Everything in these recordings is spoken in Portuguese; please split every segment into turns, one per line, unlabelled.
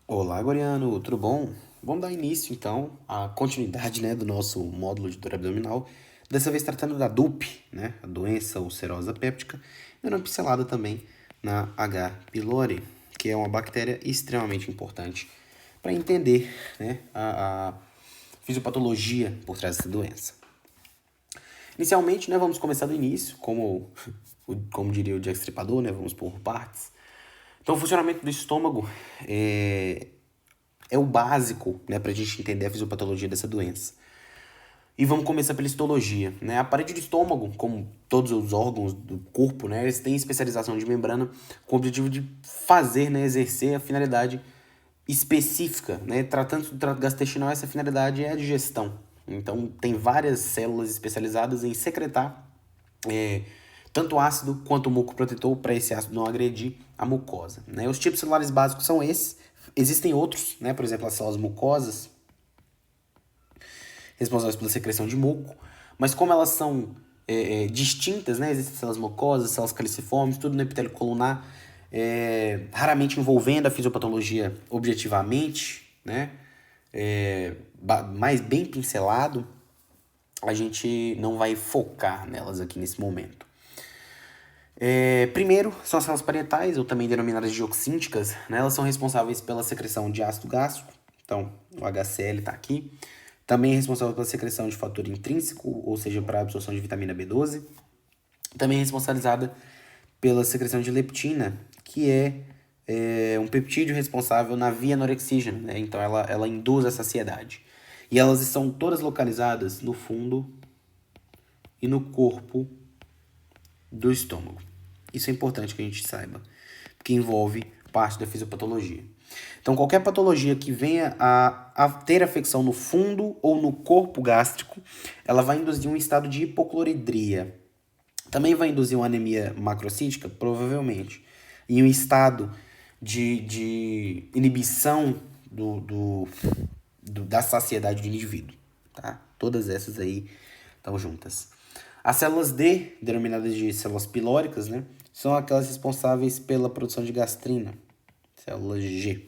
Olá, Goriano, tudo bom? Vamos dar início, então, à continuidade, né, do nosso módulo de dor abdominal, dessa vez tratando da DUP, né, a doença ulcerosa péptica, dando uma pincelada também na H. pylori, que é uma bactéria extremamente importante para entender, né, a fisiopatologia por trás dessa doença. Inicialmente, né, vamos começar do início, como diria o Jack Stripador, né, vamos por partes. Então, o funcionamento do estômago é o básico, né, para a gente entender a fisiopatologia dessa doença. E vamos começar pela histologia, né? A parede do estômago, como todos os órgãos do corpo, né, eles têm especialização de membrana com o objetivo de fazer, né, exercer a finalidade específica, né? Tratando do trato gastrointestinal, essa finalidade é a digestão. Então, tem várias células especializadas em secretar tanto ácido quanto muco protetor para esse ácido não agredir a mucosa, né? Os tipos celulares básicos são esses. Existem outros, né? Por exemplo, as células mucosas, responsáveis pela secreção de muco, mas como elas são distintas, né? Existem células mucosas, células caliciformes, tudo no epitélio colunar, raramente envolvendo a fisiopatologia objetivamente, né? Mais bem pincelado, a gente não vai focar nelas aqui nesse momento. Primeiro, são as células parietais, ou também denominadas dioxínticas, né? Elas são responsáveis pela secreção de ácido gástrico, então o HCl está aqui. Também é responsável pela secreção de fator intrínseco, ou seja, para a absorção de vitamina B12. Também é responsabilizada pela secreção de leptina, que é um peptídeo responsável na via anorexígena, né? Então ela induz a saciedade. E elas estão todas localizadas no fundo e no corpo do estômago. Isso é importante que a gente saiba, porque envolve parte da fisiopatologia. Então, qualquer patologia que venha a ter afecção no fundo ou no corpo gástrico, ela vai induzir um estado de hipocloridria. Também vai induzir uma anemia macrocítica, provavelmente, e um estado de inibição da saciedade do indivíduo. Tá? Todas essas aí estão juntas. As células D, denominadas de células pilóricas, né, são aquelas responsáveis pela produção de gastrina, células G.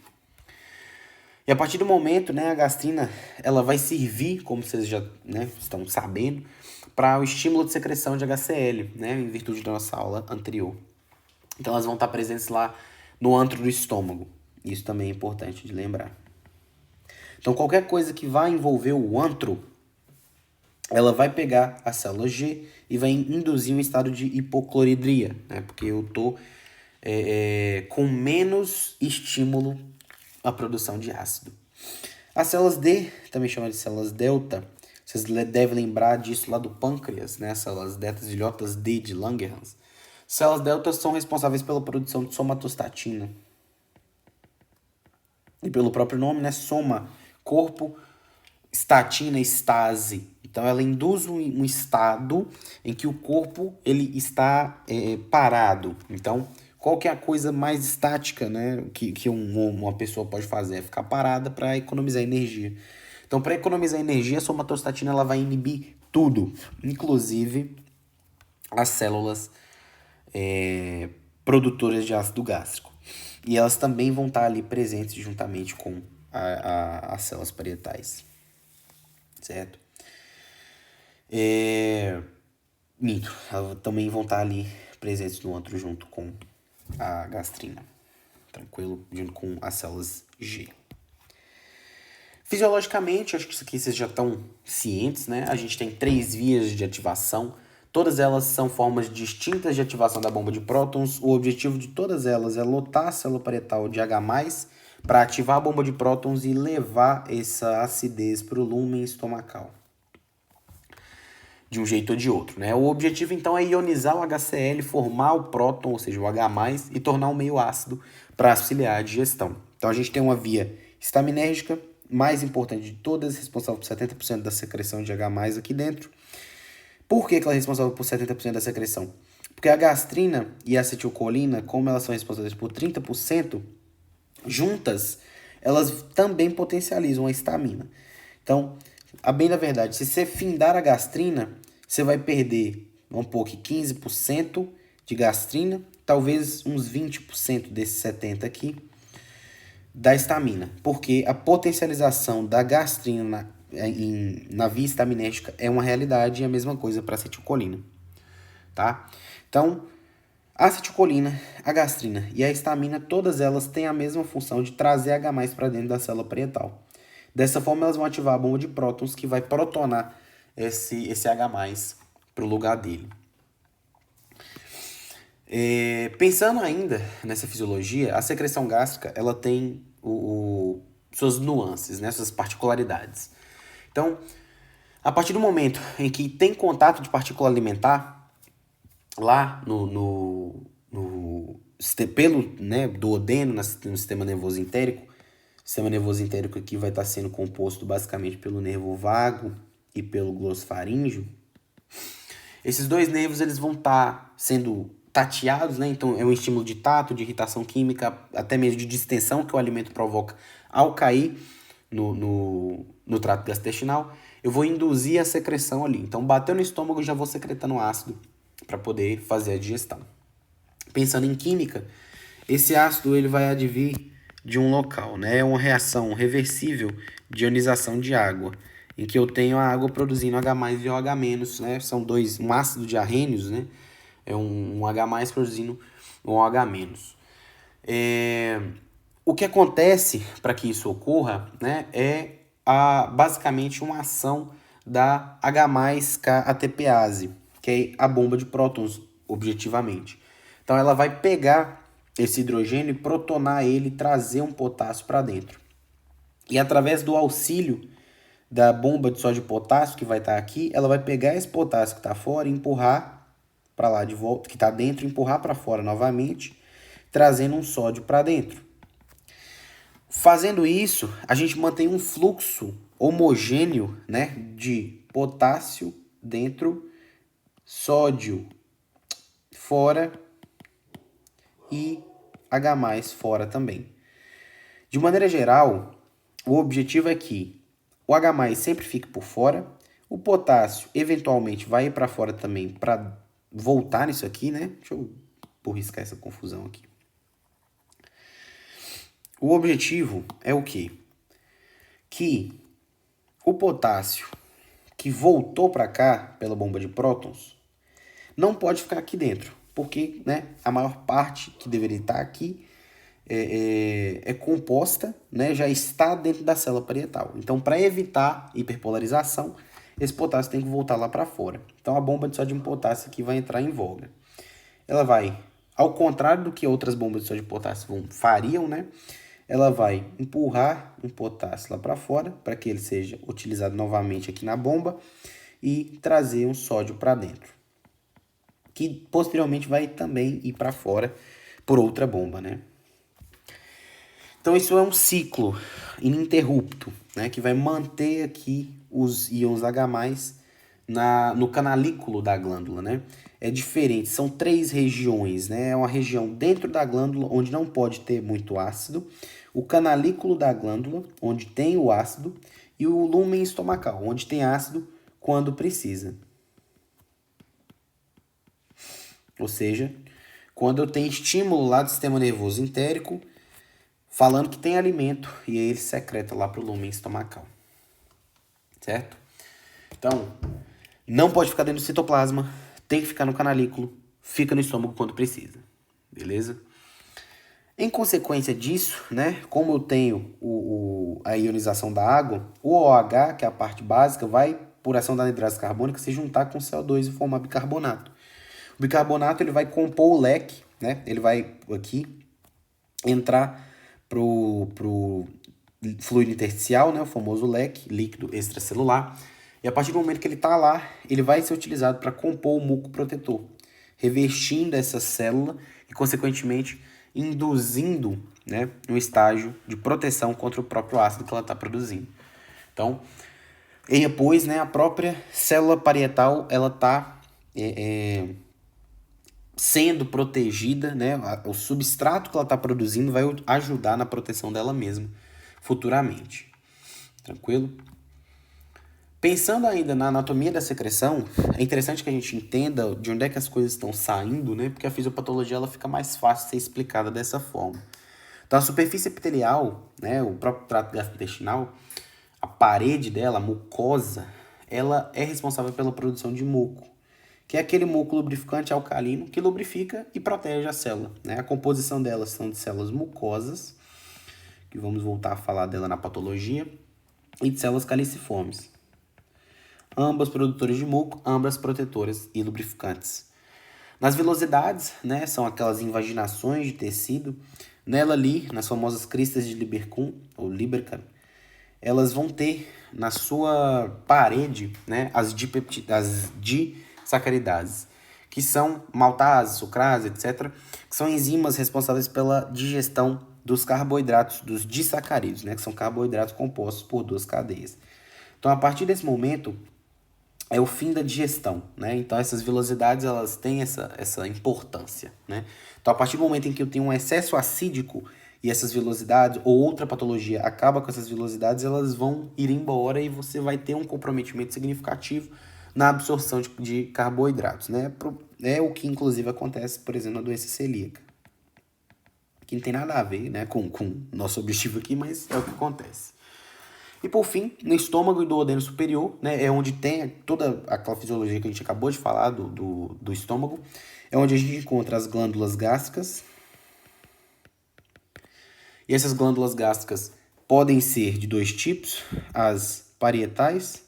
E a partir do momento, né, a gastrina ela vai servir, como vocês já, né, estão sabendo, para o estímulo de secreção de HCl, né, em virtude da nossa aula anterior. Então elas vão estar presentes lá no antro do estômago. Isso também é importante de lembrar. Então qualquer coisa que vai envolver o antro, ela vai pegar a célula G e vai induzir um estado de hipocloridria, né, porque eu estou com menos estímulo à produção de ácido. As células D, também chamadas de células delta, vocês devem lembrar disso lá do pâncreas, né? Células deltas ilhotas D de Langerhans. Células deltas são responsáveis pela produção de somatostatina. E pelo próprio nome, né? Soma, corpo, statina, estase. Então ela induz um estado em que o corpo ele está parado. Então, qual que é a coisa mais estática, né, que uma pessoa pode fazer? É ficar parada para economizar energia. Então, para economizar energia, a somatostatina ela vai inibir tudo, inclusive as células produtoras de ácido gástrico. E elas também vão estar ali presentes juntamente com as células parietais. Certo? Minto, elas também vão estar ali presentes no antro junto com a gastrina. Tranquilo? Junto com as células G. Fisiologicamente, acho que isso aqui vocês já estão cientes, né? A gente tem 3 vias de ativação. Todas elas são formas distintas de ativação da bomba de prótons. O objetivo de todas elas é lotar a célula parietal de H+, para ativar a bomba de prótons e levar essa acidez para o lúmen estomacal. De um jeito ou de outro, né? O objetivo, então, é ionizar o HCl, formar o próton, ou seja, o H+, e tornar um meio ácido para auxiliar a digestão. Então, a gente tem uma via estaminérgica, mais importante de todas, responsável por 70% da secreção de H+, aqui dentro. Por que ela é responsável por 70% da secreção? Porque a gastrina e a acetilcolina, como elas são responsáveis por 30%, juntas, elas também potencializam a histamina. Então, a bem da verdade, se você findar a gastrina, você vai perder, vamos pôr aqui, 15% de gastrina, talvez uns 20% desses 70% aqui, da histamina, porque a potencialização da gastrina na via estaminérgica é uma realidade e a mesma coisa para a acetilcolina, tá? Então, a acetilcolina, a gastrina e a histamina, todas elas têm a mesma função de trazer H+ para dentro da célula parietal. Dessa forma, elas vão ativar a bomba de prótons que vai protonar esse H+ para o lugar dele. Pensando ainda nessa fisiologia, a secreção gástrica ela tem suas nuances, né, suas particularidades. Então, a partir do momento em que tem contato de partícula alimentar, lá pelo, né, duodeno, no sistema nervoso entérico, o sistema nervoso entérico aqui vai estar sendo composto basicamente pelo nervo vago e pelo glossofaríngeo. Esses dois nervos eles vão estar sendo tateados, né? Então é um estímulo de tato, de irritação química, até mesmo de distensão que o alimento provoca ao cair no trato gastrointestinal. Eu vou induzir a secreção ali. Então bateu no estômago, já vou secretando ácido para poder fazer a digestão. Pensando em química, esse ácido ele vai advir de um local, né? É uma reação reversível de ionização de água, em que eu tenho a água produzindo H+ e OH-, né? São um ácido de arrênios, né? É um H+ produzindo um OH-. O que acontece para que isso ocorra, né, é basicamente uma ação da H+K-ATPase, que é a bomba de prótons, objetivamente. Então ela vai pegar esse hidrogênio e protonar ele, trazer um potássio para dentro. E através do auxílio da bomba de sódio e potássio que vai estar aqui, ela vai pegar esse potássio que está fora e empurrar para lá de volta, que está dentro, e empurrar para fora novamente, trazendo um sódio para dentro. Fazendo isso, a gente mantém um fluxo homogêneo, né, de potássio dentro, sódio fora e H+ fora também. De maneira geral, o objetivo é que o H+ sempre fique por fora, o potássio eventualmente vai ir para fora também para voltar nisso aqui, né? Deixa eu riscar essa confusão aqui. O objetivo é o quê? Que o potássio que voltou para cá pela bomba de prótons não pode ficar aqui dentro, porque, né, a maior parte que deveria estar aqui é composta, né, já está dentro da célula parietal. Então, para evitar hiperpolarização, esse potássio tem que voltar lá para fora. Então, a bomba de sódio e potássio aqui vai entrar em voga. Ela vai, ao contrário do que outras bombas de sódio e potássio fariam, né, ela vai empurrar um potássio lá para fora, para que ele seja utilizado novamente aqui na bomba e trazer um sódio para dentro, que posteriormente vai também ir para fora por outra bomba, né? Então isso é um ciclo ininterrupto, né, que vai manter aqui os íons H+ no canalículo da glândula, né? É diferente, são 3 regiões, né? É uma região dentro da glândula onde não pode ter muito ácido, o canalículo da glândula, onde tem o ácido, e o lúmen estomacal, onde tem ácido quando precisa. Ou seja, quando eu tenho estímulo lá do sistema nervoso entérico, falando que tem alimento, e aí ele secreta lá para o lúmen estomacal. Certo? Então, não pode ficar dentro do citoplasma, tem que ficar no canalículo, fica no estômago quando precisa. Beleza? Em consequência disso, né, como eu tenho a ionização da água, o OH, que é a parte básica, vai, por ação da anidrase carbônica, se juntar com CO2 e formar bicarbonato. O bicarbonato ele vai compor o leque, né, ele vai aqui entrar pro fluido intersticial, né, o famoso leque, líquido extracelular, e a partir do momento que ele está lá, ele vai ser utilizado para compor o muco protetor, revestindo essa célula e, consequentemente, induzindo, né, um estágio de proteção contra o próprio ácido que ela está produzindo. Então, e depois, né, a própria célula parietal ela está sendo protegida, né, o substrato que ela está produzindo vai ajudar na proteção dela mesma futuramente. Tranquilo? Pensando ainda na anatomia da secreção, é interessante que a gente entenda de onde é que as coisas estão saindo, né? Porque a fisiopatologia ela fica mais fácil de ser explicada dessa forma. Então, a superfície epitelial, né, o próprio trato gastrointestinal, a parede dela, a mucosa, ela é responsável pela produção de muco, que é aquele muco lubrificante alcalino que lubrifica e protege a célula, né? A composição delas são de células mucosas, que vamos voltar a falar dela na patologia, e de células caliciformes. Ambas produtoras de muco, ambas protetoras e lubrificantes. Nas vilosidades, né, são aquelas invaginações de tecido. Nela ali, nas famosas cristas de Lieberkühn, ou Lieberkühn, elas vão ter na sua parede, né, as disacaridases, que são maltase, sucrase, etc., que são enzimas responsáveis pela digestão dos carboidratos, dos disacarídeos, né, que são carboidratos compostos por duas cadeias. Então, a partir desse momento, é o fim da digestão, né? Então, essas vilosidades, elas têm essa importância, né? Então, a partir do momento em que eu tenho um excesso acídico e essas vilosidades, ou outra patologia acaba com essas vilosidades, elas vão ir embora e você vai ter um comprometimento significativo na absorção de carboidratos, né? É o que, inclusive, acontece, por exemplo, na doença celíaca, que não tem nada a ver, né, com nosso objetivo aqui, mas é o que acontece. E por fim, no estômago e duodeno superior, né, é onde tem toda aquela fisiologia que a gente acabou de falar do estômago, é onde a gente encontra as glândulas gástricas. E essas glândulas gástricas podem ser de dois tipos, as parietais,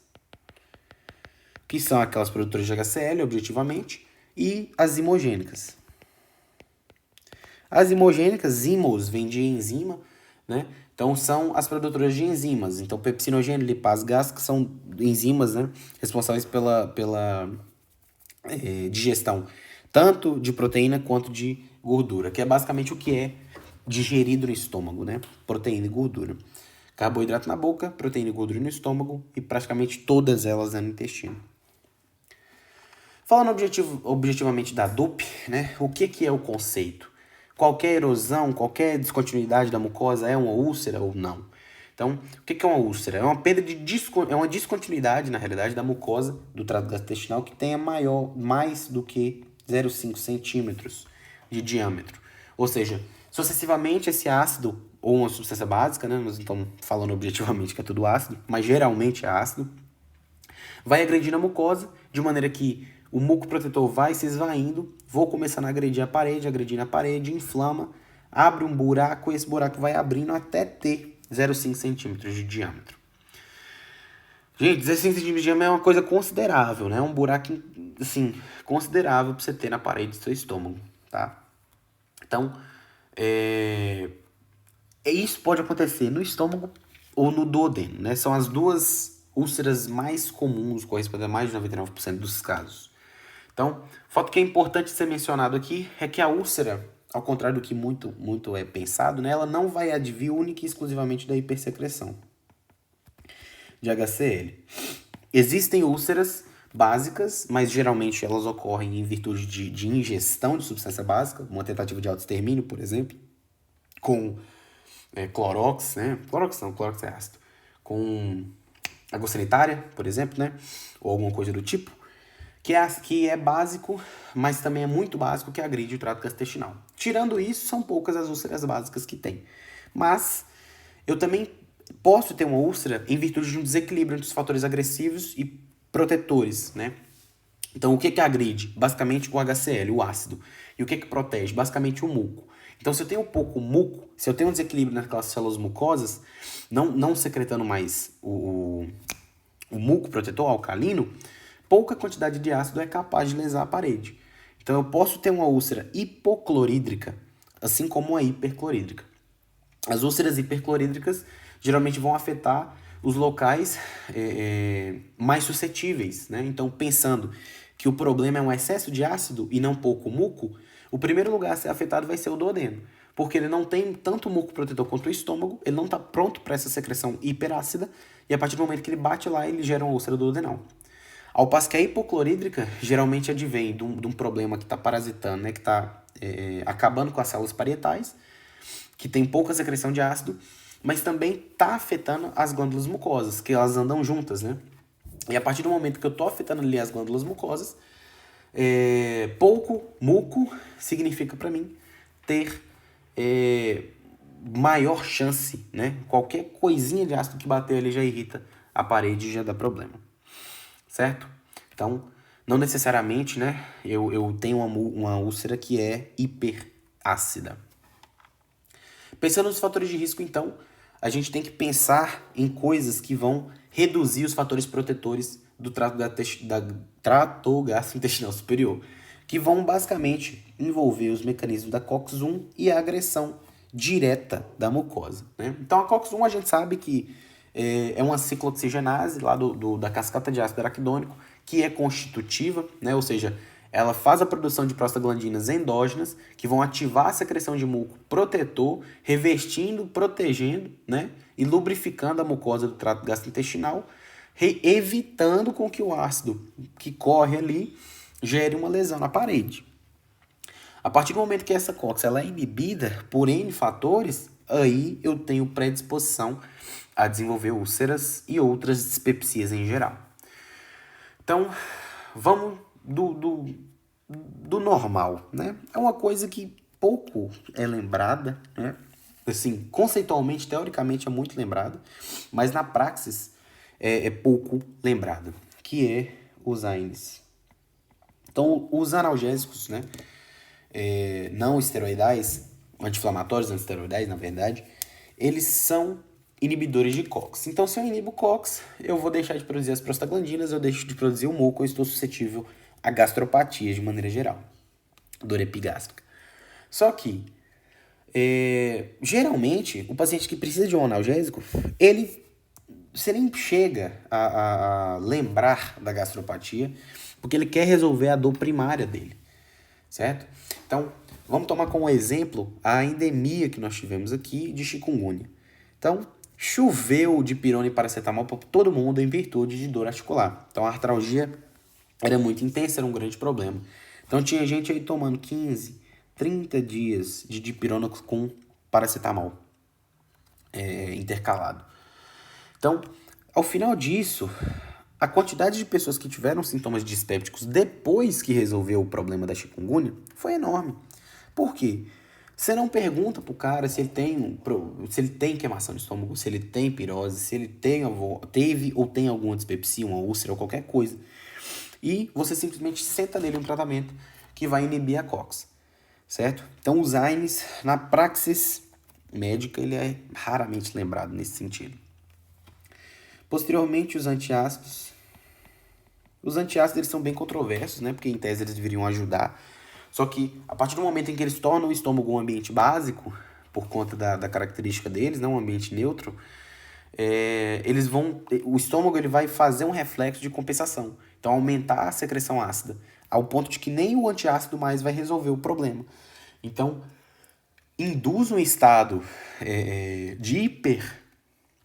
que são aquelas produtoras de HCl, objetivamente, e as zimogênicas. As zimogênicas, zimos, vem de enzima, né? Então, são as produtoras de enzimas. Então, pepsinogênio e lipase gástrica são enzimas, né, responsáveis pela digestão tanto de proteína quanto de gordura, que é basicamente o que é digerido no estômago, né? Proteína e gordura. Carboidrato na boca, proteína e gordura no estômago e praticamente todas elas no intestino. Falando objetivamente da DUP, né? O que é o conceito? Qualquer erosão, qualquer descontinuidade da mucosa é uma úlcera ou não? Então, o que é uma úlcera? É uma perda é uma descontinuidade, na realidade, da mucosa do trato gastrointestinal que tenha mais do que 0,5 centímetros de diâmetro. Ou seja, sucessivamente esse ácido, ou uma substância básica, né? Nós não estamos falando objetivamente que é tudo ácido, mas geralmente é ácido, vai agredindo a mucosa, de maneira que o muco protetor vai se esvaindo, vou começando a agredir a parede, agredindo a parede, inflama, abre um buraco e esse buraco vai abrindo até ter 0,5 centímetros de diâmetro. Gente, 16 centímetros de diâmetro é uma coisa considerável, né? É um buraco, assim, considerável para você ter na parede do seu estômago, tá? Então, isso pode acontecer no estômago ou no duodeno, né? São as duas úlceras mais comuns, correspondem a mais de 99% dos casos. Então, o fato que é importante ser mencionado aqui é que a úlcera, ao contrário do que muito é pensado, né, ela não vai advir única e exclusivamente da hipersecreção de HCl. Existem úlceras básicas, mas geralmente elas ocorrem em virtude de ingestão de substância básica, uma tentativa de autoextermínio, por exemplo, com clorox, né? Clorox é ácido. Com água sanitária, por exemplo, né? Ou alguma coisa do tipo. Que é básico, mas também é muito básico, que agride o trato gastrointestinal. Tirando isso, são poucas as úlceras básicas que tem. Mas eu também posso ter uma úlcera em virtude de um desequilíbrio entre os fatores agressivos e protetores, né? Então, o que agride? Basicamente o HCl, o ácido. E o que protege? Basicamente o muco. Então, se eu tenho pouco muco, se eu tenho um desequilíbrio naquelas células mucosas, não secretando mais o muco protetor alcalino, pouca quantidade de ácido é capaz de lesar a parede. Então, eu posso ter uma úlcera hipoclorídrica, assim como a hiperclorídrica. As úlceras hiperclorídricas geralmente vão afetar os locais mais suscetíveis, né? Então, pensando que o problema é um excesso de ácido e não pouco muco, o primeiro lugar a ser afetado vai ser o duodeno, porque ele não tem tanto muco protetor quanto o estômago, ele não está pronto para essa secreção hiperácida, e a partir do momento que ele bate lá, ele gera uma úlcera duodenal. Ao passo que a hipoclorídrica geralmente advém de um problema que está parasitando, né, que está acabando com as células parietais, que tem pouca secreção de ácido, mas também está afetando as glândulas mucosas, que elas andam juntas, né? E a partir do momento que eu estou afetando ali as glândulas mucosas, pouco muco significa para mim ter maior chance, né? Qualquer coisinha de ácido que bater ali já irrita a parede e já dá problema, certo? Então, não necessariamente, né? Eu tenho uma úlcera que é hiperácida. Pensando nos fatores de risco, então, a gente tem que pensar em coisas que vão reduzir os fatores protetores do trato gastrointestinal superior, que vão basicamente envolver os mecanismos da COX-1 e a agressão direta da mucosa, né? Então, a COX-1 a gente sabe que é uma ciclooxigenase lá da cascata de ácido araquidônico, que é constitutiva, né? Ou seja, ela faz a produção de prostaglandinas endógenas, que vão ativar a secreção de muco protetor, revestindo, protegendo, né? E lubrificando a mucosa do trato gastrointestinal, evitando com que o ácido que corre ali gere uma lesão na parede. A partir do momento que essa COX ela é inibida por N fatores, aí eu tenho predisposição a desenvolver úlceras e outras dispepsias em geral. Então, vamos do normal, né? É uma coisa que pouco é lembrada, né? Assim, conceitualmente, teoricamente é muito lembrada, mas na praxis é pouco lembrada, que é os AINES. Então, os analgésicos, né? Não esteroidais, anti-inflamatórios não esteroidais, na verdade, eles são inibidores de COX. Então, se eu inibo COX, eu vou deixar de produzir as prostaglandinas, eu deixo de produzir o muco, eu estou suscetível a gastropatias de maneira geral, dor epigástrica. Só que, geralmente, o paciente que precisa de um analgésico, você nem chega a lembrar da gastropatia, porque ele quer resolver a dor primária dele, certo? Então, vamos tomar como exemplo a endemia que nós tivemos aqui de chikungunya. Então, choveu de pirona e paracetamol para todo mundo em virtude de dor articular. Então, a artralgia era muito intensa, era um grande problema. Então, tinha gente aí tomando 15, 30 dias de dipirona com paracetamol intercalado. Então, ao final disso, a quantidade de pessoas que tiveram sintomas dispépticos depois que resolveu o problema da chikungunya foi enorme. Por quê? Você não pergunta pro cara se ele tem queimação de estômago, se ele tem pirose, se ele teve ou tem alguma dispepsia, uma úlcera ou qualquer coisa. E você simplesmente senta nele um tratamento que vai inibir a COX, certo? Então, os AINES, na praxis médica, ele é raramente lembrado nesse sentido. Posteriormente, os antiácidos. Os antiácidos eles são bem controversos, né? Porque em tese eles deveriam ajudar. Só que a partir do momento em que eles tornam o estômago um ambiente básico, por conta da característica deles, não um ambiente neutro, o estômago ele vai fazer um reflexo de compensação. Então, aumentar a secreção ácida, ao ponto de que nem o antiácido mais vai resolver o problema. Então, induz um estado de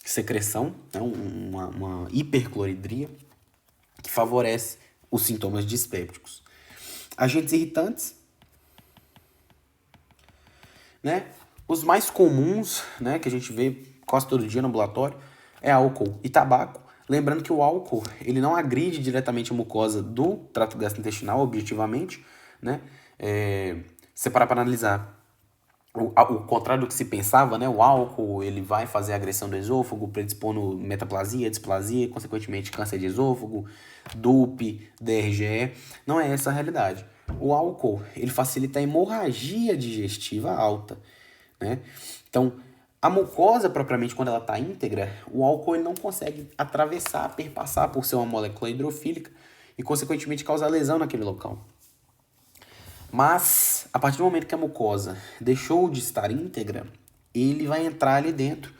hipersecreção, né, uma hipercloridria, que favorece os sintomas dispépticos. Agentes irritantes, né? Os mais comuns, né, que a gente vê quase todo dia no ambulatório, é álcool e tabaco. Lembrando que o álcool, ele não agride diretamente a mucosa do trato gastrointestinal, objetivamente, né? Se parar para analisar, o contrário do que se pensava, né? O álcool, ele vai fazer a agressão do esôfago, predispondo metaplasia, displasia, consequentemente câncer de esôfago, DUP, DRGE. Não é essa a realidade. O álcool, ele facilita a hemorragia digestiva alta, né? Então, a mucosa, propriamente, quando ela está íntegra, o álcool ele não consegue atravessar, perpassar por ser uma molécula hidrofílica e, consequentemente, causar lesão naquele local. Mas, a partir do momento que a mucosa deixou de estar íntegra, ele vai entrar ali dentro,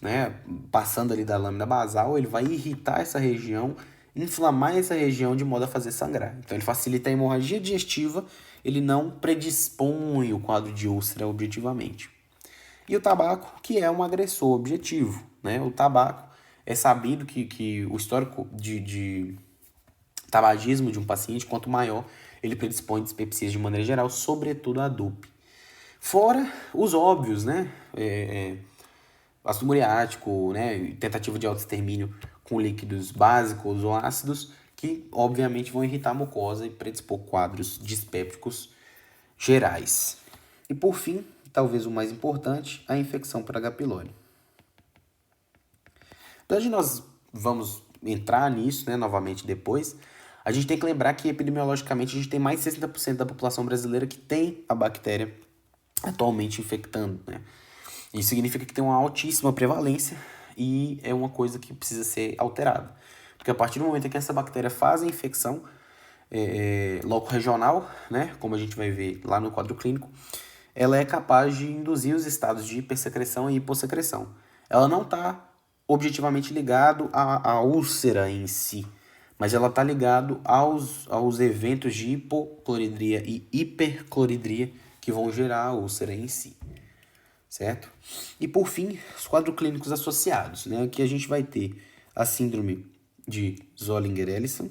né? Passando ali da lâmina basal, ele vai irritar essa região, inflamar essa região de modo a fazer sangrar. Então, ele facilita a hemorragia digestiva, ele não predispõe o quadro de úlcera objetivamente. E o tabaco, que é um agressor objetivo, né? O tabaco, é sabido que o histórico de tabagismo de um paciente, quanto maior, ele predispõe dispepsias de maneira geral, sobretudo a DUP. Fora os óbvios, né? Ácido muriático, né? Tentativa de autoextermínio com líquidos básicos ou ácidos, que obviamente vão irritar a mucosa e predispor quadros dispépticos gerais. E por fim, talvez o mais importante, a infecção por H. pylori. Então, nós vamos entrar nisso, né, novamente depois. A gente tem que lembrar que epidemiologicamente a gente tem mais de 60% da população brasileira que tem a bactéria atualmente infectando, né? Isso significa que tem uma altíssima prevalência e é uma coisa que precisa ser alterada. Porque a partir do momento em que essa bactéria faz a infecção loco-regional, né, como a gente vai ver lá no quadro clínico, ela é capaz de induzir os estados de hipersecreção e hipossecreção. Ela não está objetivamente ligado à úlcera em si, mas ela está ligado aos eventos de hipocloridria e hipercloridria que vão gerar a úlcera em si, certo? E por fim, os quadros clínicos associados, né? Aqui a gente vai ter a síndrome de Zollinger-Ellison,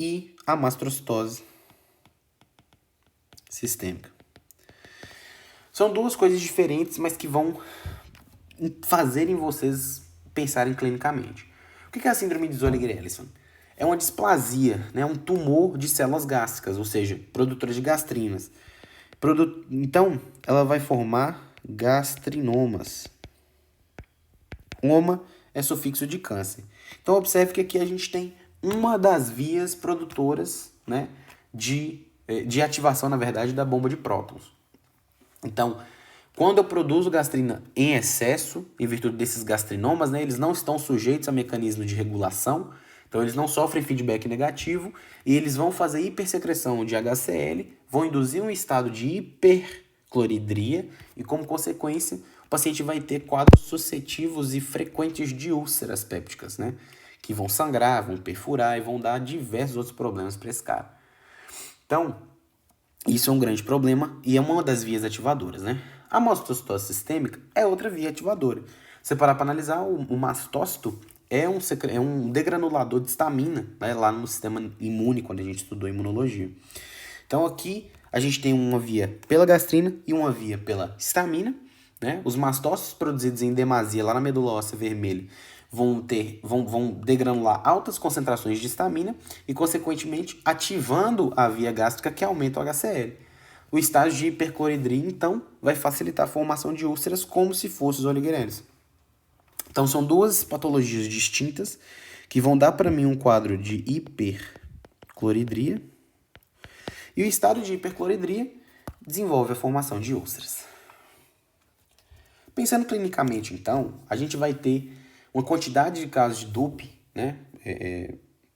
e a mastrocitose sistêmica. São duas coisas diferentes, mas que vão fazerem vocês pensarem clinicamente. O que é a síndrome de Zollinger-Ellison? É uma displasia, né? Um tumor de células gástricas, ou seja, produtoras de gastrinas. Então, ela vai formar gastrinomas. Oma é sufixo de câncer. Então, observe que aqui a gente tem uma das vias produtoras, né, de ativação, na verdade, da bomba de prótons. Então, quando eu produzo gastrina em excesso, em virtude desses gastrinomas, né, eles não estão sujeitos a mecanismo de regulação, então eles não sofrem feedback negativo e eles vão fazer hipersecreção de HCl, vão induzir um estado de hipercloridria e, como consequência, o paciente vai ter quadros sucessivos e frequentes de úlceras pépticas, né, que vão sangrar, vão perfurar e vão dar diversos outros problemas para esse cara. Então, isso é um grande problema e é uma das vias ativadoras, né? A mastocitose sistêmica é outra via ativadora. Se parar para analisar, o mastócito é um degranulador de histamina, né, lá no sistema imune, quando a gente estudou imunologia. Então, aqui a gente tem uma via pela gastrina e uma via pela histamina, né? Os mastócitos produzidos em demasia lá na medula óssea vermelha vão degranular altas concentrações de histamina e, consequentemente, ativando a via gástrica que aumenta o HCl. O estágio de hipercloridria, então, vai facilitar a formação de úlceras como se fosse os Zollinger-Ellison. Então, são duas patologias distintas que vão dar para mim um quadro de hipercloridria e o estado de hipercloridria desenvolve a formação de úlceras. Pensando clinicamente, então, a gente vai ter uma quantidade de casos de DUP, né,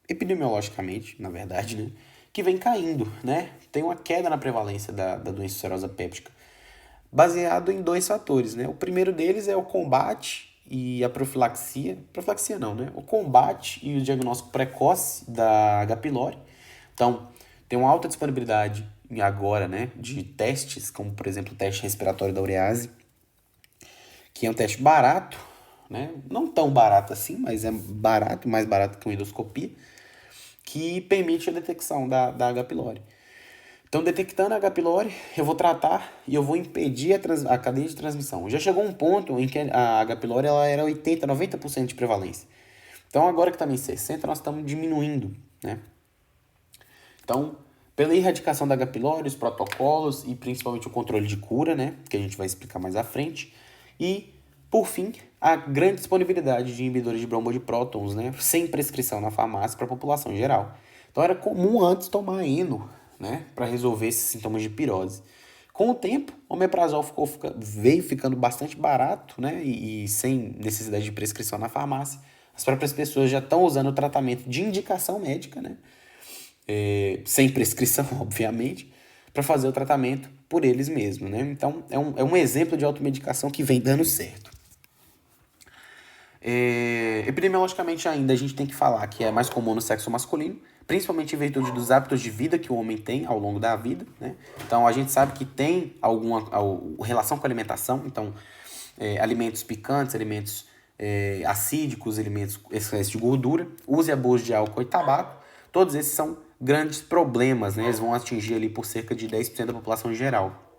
epidemiologicamente, na verdade, né, que vem caindo, né? Tem uma queda na prevalência da doença ulcerosa péptica, baseado em dois fatores, né? O primeiro deles é o combate e a profilaxia. Profilaxia não, né? O combate e o diagnóstico precoce da H. pylori. Então, tem uma alta disponibilidade agora, né, de testes, como, por exemplo, o teste respiratório da urease, que é um teste barato, né? Não tão barato assim, mas é barato, mais barato que uma endoscopia, que permite a detecção da H. pylori. Então, detectando a H. pylori, eu vou tratar e eu vou impedir a cadeia de transmissão. Já chegou um ponto em que a H. pylori ela era 80%, 90% de prevalência. Então, agora que está em 60%, nós estamos diminuindo, né? Então, pela erradicação da H. pylori, os protocolos e principalmente o controle de cura, né, que a gente vai explicar mais à frente. E, por fim, a grande disponibilidade de inibidores de bomba de prótons, né, sem prescrição na farmácia para a população em geral. Então, era comum antes tomar eno, né, para resolver esses sintomas de pirose. Com o tempo, o omeprazol veio ficando bastante barato, né, e sem necessidade de prescrição na farmácia. As próprias pessoas já estão usando o tratamento de indicação médica, né, sem prescrição, obviamente, para fazer o tratamento por eles mesmos, né? Então, é um exemplo de automedicação que vem dando certo. Epidemiologicamente ainda, a gente tem que falar que é mais comum no sexo masculino, principalmente em virtude dos hábitos de vida que o homem tem ao longo da vida, né? Então, a gente sabe que tem alguma relação com a alimentação, então, alimentos picantes, alimentos acídicos, alimentos excesso de gordura, uso e abuso de álcool e tabaco, todos esses são grandes problemas, né? Eles vão atingir ali por cerca de 10% da população em geral,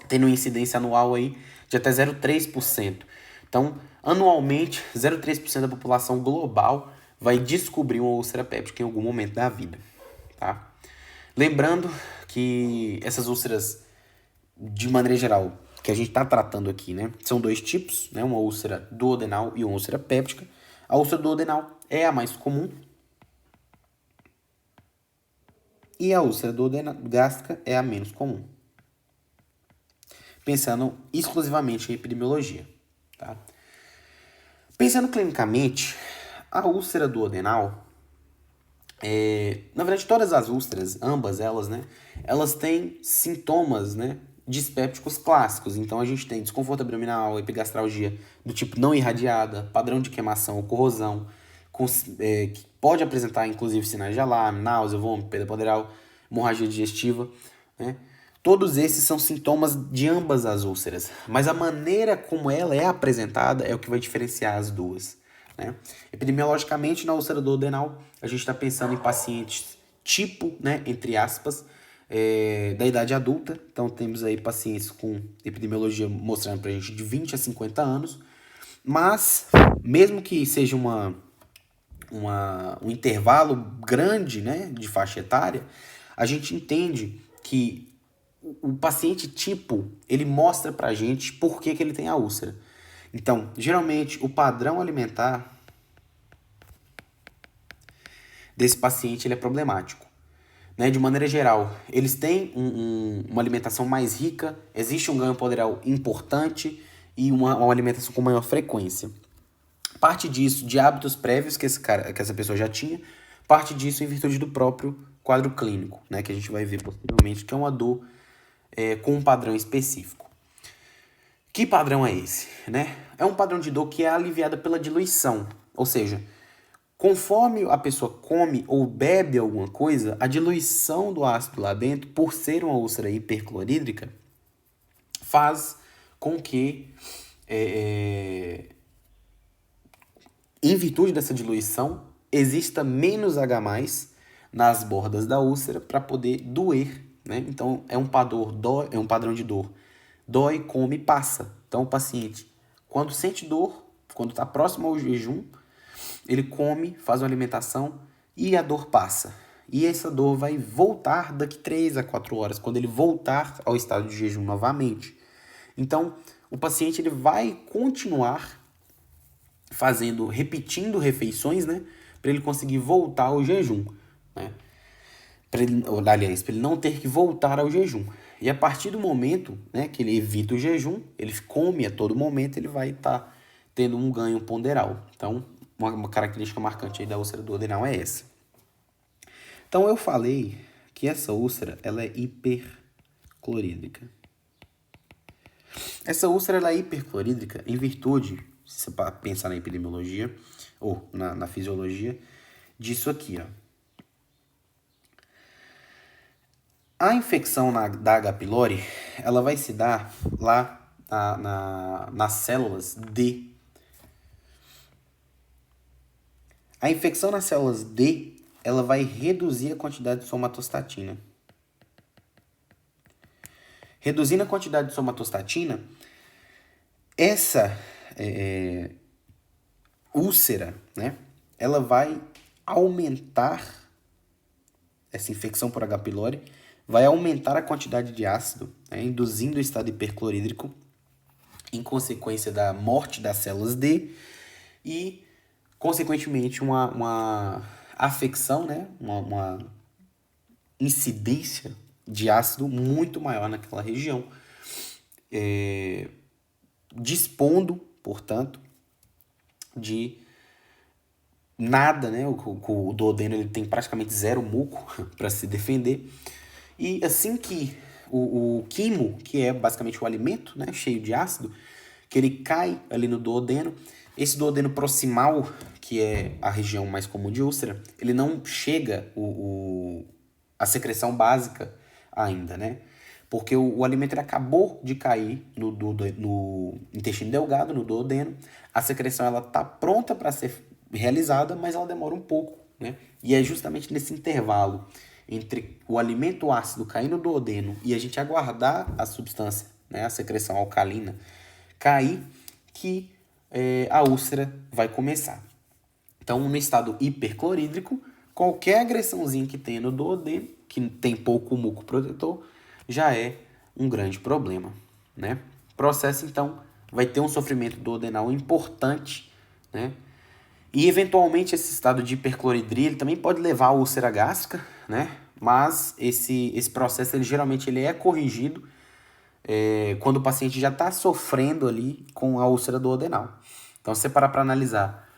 tendo uma incidência anual aí de até 0,3%. Então, anualmente, 0,3% da população global vai descobrir uma úlcera péptica em algum momento da vida, tá? Lembrando que essas úlceras, de maneira geral, que a gente está tratando aqui, né, são dois tipos, né, uma úlcera duodenal e uma úlcera péptica. A úlcera duodenal é a mais comum e a úlcera gástrica é a menos comum. Pensando exclusivamente em epidemiologia, tá? Pensando clinicamente, a úlcera duodenal, na verdade todas as úlceras, ambas elas, né, elas têm sintomas, né, dispépticos clássicos. Então a gente tem desconforto abdominal, epigastralgia do tipo não irradiada, padrão de queimação ou corrosão, que pode apresentar inclusive sinais de alarme, náusea, vômito, perda poderal, hemorragia digestiva, né? Todos esses são sintomas de ambas as úlceras, mas a maneira como ela é apresentada é o que vai diferenciar as duas, né? Epidemiologicamente, na úlcera duodenal, a gente está pensando em pacientes tipo, né, entre aspas, da idade adulta. Então, temos aí pacientes com epidemiologia mostrando para a gente de 20 a 50 anos, mas, mesmo que seja um intervalo grande, né, de faixa etária, a gente entende que o paciente tipo, ele mostra pra gente por que ele tem a úlcera. Então, geralmente, o padrão alimentar desse paciente ele é problemático, né? De maneira geral, eles têm uma alimentação mais rica, existe um ganho poderoso importante e uma alimentação com maior frequência. Parte disso de hábitos prévios que essa pessoa já tinha, parte disso em virtude do próprio quadro clínico, né? Que a gente vai ver posteriormente, que é uma dor com um padrão específico. Que padrão é esse, né? É um padrão de dor que é aliviada pela diluição, ou seja, conforme a pessoa come ou bebe alguma coisa, a diluição do ácido lá dentro, por ser uma úlcera hiperclorídrica, faz com que, em virtude dessa diluição, exista menos H+ nas bordas da úlcera para poder doer, né? Então, é um padrão de dor. Dói, come, passa. Então, o paciente, quando sente dor, quando está próximo ao jejum, ele come, faz uma alimentação e a dor passa. E essa dor vai voltar daqui 3 a 4 horas, quando ele voltar ao estado de jejum novamente. Então, o paciente ele vai continuar repetindo refeições, né, para ele conseguir voltar ao jejum, né? Para ele não ter que voltar ao jejum. E a partir do momento, né, que ele evita o jejum, ele come a todo momento, ele vai estar tendo um ganho ponderal. Então, uma característica marcante aí da úlcera duodenal é essa. Então, eu falei que essa úlcera ela é hiperclorídrica. Essa úlcera ela é hiperclorídrica em virtude, se você pensar na epidemiologia ou na fisiologia, disso aqui, ó. A infecção da H. pylori, ela vai se dar lá nas células D. A infecção nas células D, ela vai reduzir a quantidade de somatostatina. Reduzindo a quantidade de somatostatina, essa úlcera, né, ela vai aumentar, essa infecção por H. pylori, vai aumentar a quantidade de ácido, né, induzindo o estado hiperclorídrico, em consequência da morte das células D e, consequentemente, uma afecção, né, uma incidência de ácido muito maior naquela região, dispondo, portanto, de nada, né? O duodeno ele tem praticamente zero muco para se defender. E assim que o quimo, que é basicamente o alimento, né, cheio de ácido, que ele cai ali no duodeno, esse duodeno proximal, que é a região mais comum de úlcera, ele não chega a secreção básica ainda, né? Porque o alimento ele acabou de cair no intestino delgado, no duodeno, a secreção ela tá pronta para ser realizada, mas ela demora um pouco, né? E é justamente nesse intervalo entre o alimento ácido cair no duodeno e a gente aguardar a substância, né, a secreção alcalina, cair, que a úlcera vai começar. Então, no estado hiperclorídrico, qualquer agressãozinha que tenha no duodeno, que tem pouco muco protetor, já é um grande problema, né? O processo, então, vai ter um sofrimento duodenal importante, né? E, eventualmente, esse estado de hipercloridria, ele também pode levar à úlcera gástrica, né? Mas esse processo, geralmente, ele é corrigido quando o paciente já está sofrendo ali com a úlcera duodenal. Então, se você parar para analisar,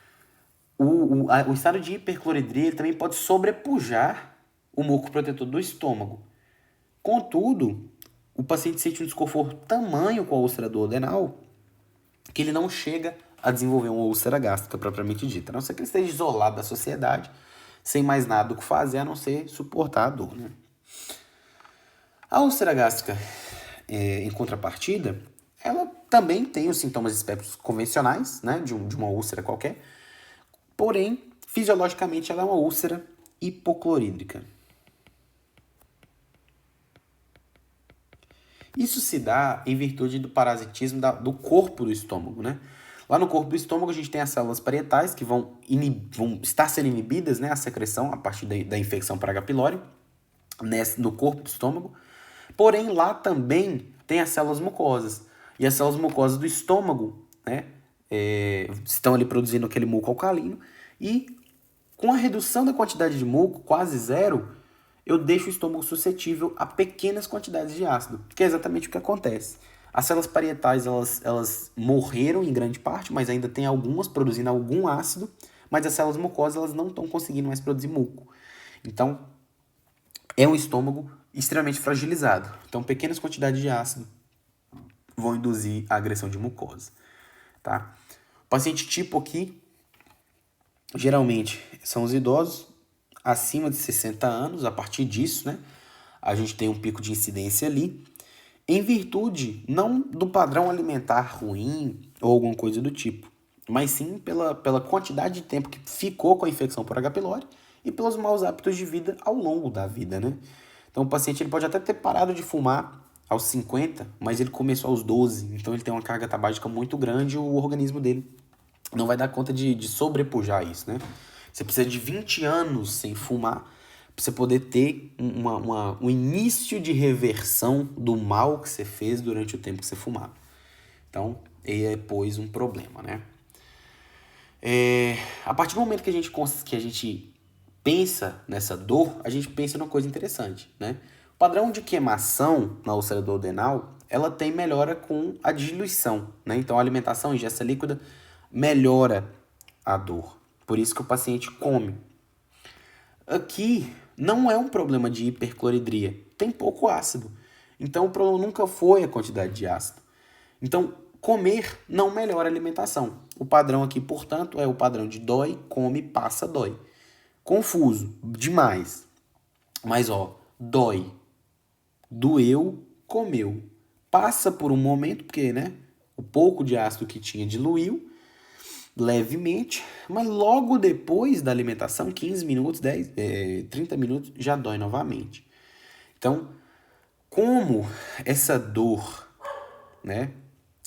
o estado de hipercloridria ele também pode sobrepujar o muco protetor do estômago. Contudo, o paciente sente um desconforto tamanho com a úlcera duodenal que ele não chega a desenvolver uma úlcera gástrica propriamente dita. A não ser que ele esteja isolado da sociedade, sem mais nada o que fazer a não ser suportar a dor, né? A úlcera gástrica, em contrapartida, ela também tem os sintomas espectros convencionais, né, de uma úlcera qualquer, porém, fisiologicamente, ela é uma úlcera hipoclorídrica. Isso se dá em virtude do parasitismo do corpo do estômago, né? Lá no corpo do estômago a gente tem as células parietais que vão estar sendo inibidas, né, a secreção a partir da infecção por H. pylori no corpo do estômago. Porém, lá também tem as células mucosas. E as células mucosas do estômago, né, estão ali produzindo aquele muco alcalino. E com a redução da quantidade de muco, quase zero, eu deixo o estômago suscetível a pequenas quantidades de ácido, que é exatamente o que acontece. As células parietais, elas morreram em grande parte, mas ainda tem algumas produzindo algum ácido, mas as células mucosas elas não estão conseguindo mais produzir muco. Então, é um estômago extremamente fragilizado. Então, pequenas quantidades de ácido vão induzir a agressão de mucosa. Tá? O paciente tipo aqui, geralmente, são os idosos acima de 60 anos. A partir disso, né, a gente tem um pico de incidência ali, em virtude não do padrão alimentar ruim ou alguma coisa do tipo, mas sim pela quantidade de tempo que ficou com a infecção por H. pylori e pelos maus hábitos de vida ao longo da vida, né? Então o paciente ele pode até ter parado de fumar aos 50, mas ele começou aos 12, então ele tem uma carga tabágica muito grande e o organismo dele não vai dar conta de sobrepujar isso, né? Você precisa de 20 anos sem fumar para você poder ter um início de reversão do mal que você fez durante o tempo que você fumava. Então, é, pois, um problema, né? A partir do momento que a gente pensa nessa dor, a gente pensa numa coisa interessante, né? O padrão de queimação na úlcera duodenal, ela tem melhora com a diluição, né? Então, a alimentação, ingesta líquida, melhora a dor. Por isso que o paciente come. Aqui não é um problema de hipercloridria, tem pouco ácido. Então o problema nunca foi a quantidade de ácido. Então comer não melhora a alimentação. O padrão aqui, portanto, é o padrão de dói, come, passa, dói. Confuso, demais. Mas ó, dói, doeu, comeu. Passa por um momento, porque né, o pouco de ácido que tinha diluiu levemente, mas logo depois da alimentação, 15 minutos, 30 minutos, já dói novamente. Então, como essa dor, né,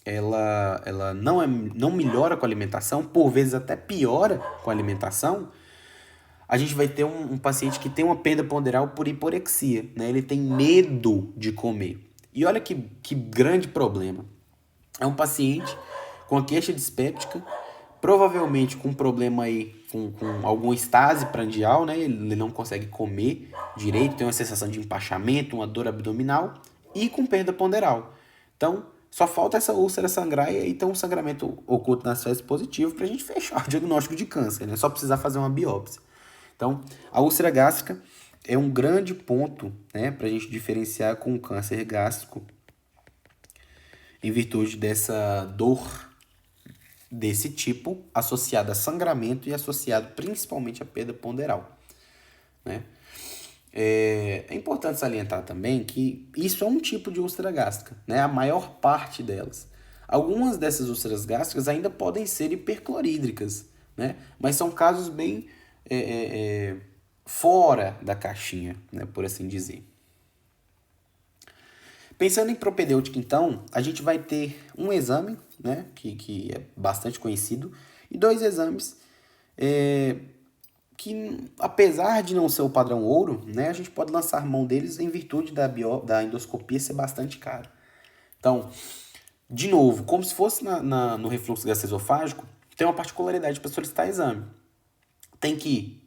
ela não melhora com a alimentação, por vezes até piora com a alimentação, a gente vai ter um paciente que tem uma perda ponderal por hiporexia, né? Ele tem medo de comer. E olha que grande problema. É um paciente com a queixa dispéptica, provavelmente com um problema aí, com alguma estase prandial, né? Ele não consegue comer direito, tem uma sensação de empachamento, uma dor abdominal e com perda ponderal. Então, só falta essa úlcera sangrar e aí tem um sangramento oculto nas fezes positivo para a gente fechar o diagnóstico de câncer, né? Só precisar fazer uma biópsia. Então, a úlcera gástrica é um grande ponto, né, para a gente diferenciar com o câncer gástrico em virtude dessa dor desse tipo, associada a sangramento e associado principalmente à perda ponderal, né? É importante salientar também que isso é um tipo de úlcera gástrica, né? A maior parte delas. Algumas dessas úlceras gástricas ainda podem ser hiperclorídricas, né? Mas são casos bem fora da caixinha, né? Por assim dizer. Pensando em propedêutica, então, a gente vai ter um exame, né, que é bastante conhecido, e dois exames que apesar de não ser o padrão ouro, né, a gente pode lançar mão deles em virtude da endoscopia ser bastante cara. Então, de novo, como se fosse no refluxo gastroesofágico, tem uma particularidade para solicitar exame. Tem que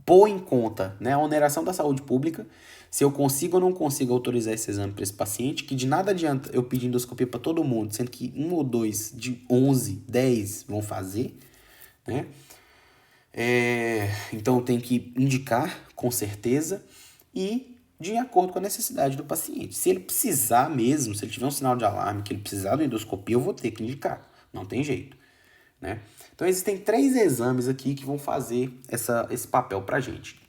pôr em conta, né, a oneração da saúde pública, se eu consigo ou não consigo autorizar esse exame para esse paciente, que de nada adianta eu pedir endoscopia para todo mundo, sendo que 1 ou 2 de 11, 10 vão fazer, né? Então tem que indicar com certeza e de acordo com a necessidade do paciente. Se ele precisar mesmo, se ele tiver um sinal de alarme, que ele precisar de endoscopia, eu vou ter que indicar. Não tem jeito, né? Então existem 3 exames aqui que vão fazer esse papel pra gente.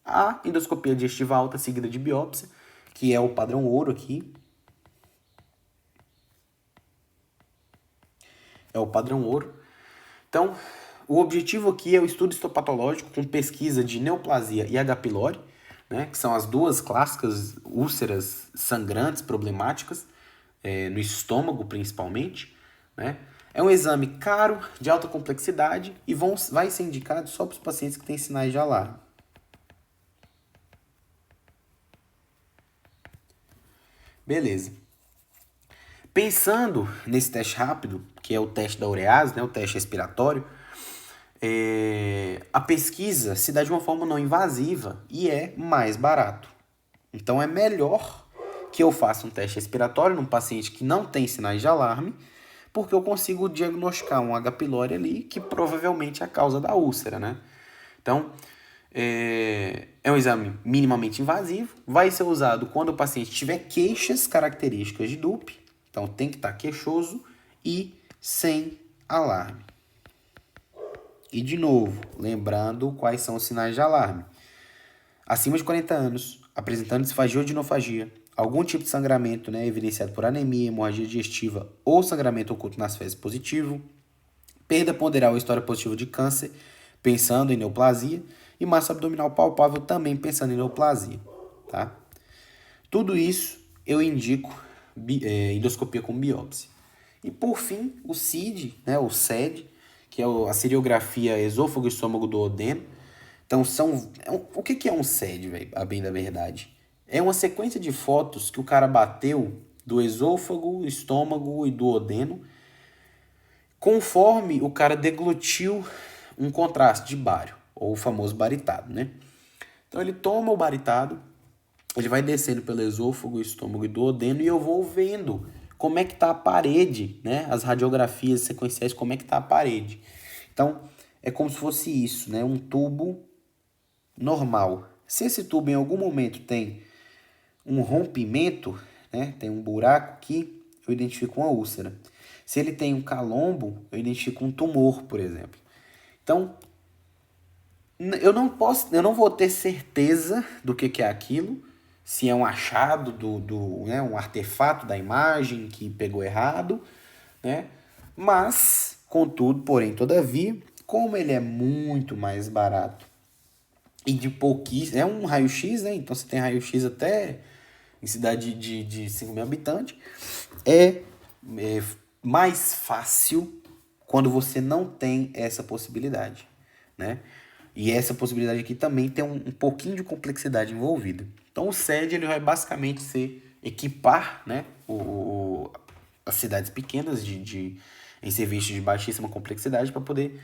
A endoscopia digestiva alta seguida de biópsia, que é o padrão ouro aqui. É o padrão ouro. Então, o objetivo aqui é o estudo histopatológico com pesquisa de neoplasia e H. pylori, né, que são as duas clássicas úlceras sangrantes problemáticas, no estômago principalmente, né? É um exame caro, de alta complexidade e vai ser indicado só para os pacientes que têm sinais de alarme. Beleza. Pensando nesse teste rápido, que é o teste da urease, né, o teste respiratório, a pesquisa se dá de uma forma não invasiva e é mais barato. Então é melhor que eu faça um teste respiratório num paciente que não tem sinais de alarme, porque eu consigo diagnosticar um H. pylori ali, que provavelmente é a causa da úlcera, né? Então, é um exame minimamente invasivo, vai ser usado quando o paciente tiver queixas características de DUP, então tem que estar queixoso e sem alarme. E de novo, lembrando quais são os sinais de alarme. Acima de 40 anos, apresentando disfagia ou dinofagia, algum tipo de sangramento, né, evidenciado por anemia, hemorragia digestiva ou sangramento oculto nas fezes positivo, perda ponderal ou história positiva de câncer, pensando em neoplasia, e massa abdominal palpável também pensando em neoplasia, tá? Tudo isso eu indico endoscopia com biópsia. E por fim, o CID, né, o SED, que é a seriografia esôfago e estômago do duodeno. Então, o que é um SED, velho, a bem da verdade? É uma sequência de fotos que o cara bateu do esôfago, estômago e duodeno, conforme o cara deglutiu um contraste de bário, ou o famoso baritado, né? Então, ele toma o baritado, ele vai descendo pelo esôfago, estômago e duodeno e eu vou vendo como é que tá a parede, né? As radiografias sequenciais, como é que tá a parede. Então, é como se fosse isso, né? Um tubo normal. Se esse tubo em algum momento tem um rompimento, né? Tem um buraco aqui, eu identifico uma úlcera. Se ele tem um calombo, eu identifico um tumor, por exemplo. Então, eu não vou ter certeza do que é aquilo, se é um achado né, um artefato da imagem que pegou errado, né? Mas, contudo, porém, todavia, como ele é muito mais barato e de pouquíssimo, é um raio-x, né? Então você tem raio-x até em cidade de 5 mil habitantes, é mais fácil quando você não tem essa possibilidade, né? E essa possibilidade aqui também tem um pouquinho de complexidade envolvida. Então o SED ele vai basicamente ser equipar, né, as cidades pequenas em serviços de baixíssima complexidade para poder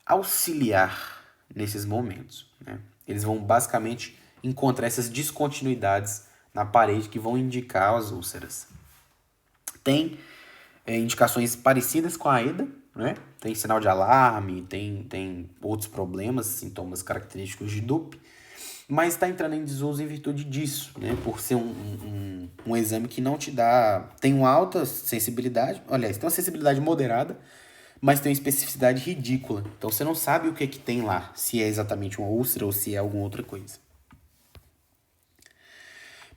auxiliar nesses momentos, né? Eles vão basicamente encontrar essas descontinuidades na parede que vão indicar as úlceras. Tem indicações parecidas com a AEDA, né? Tem sinal de alarme, tem outros problemas, sintomas característicos de DUP, mas está entrando em desuso em virtude disso, né? Por ser um exame que não te dá... Tem uma alta sensibilidade, aliás, tem uma sensibilidade moderada, mas tem uma especificidade ridícula. Então você não sabe o que tem lá, se é exatamente uma úlcera ou se é alguma outra coisa.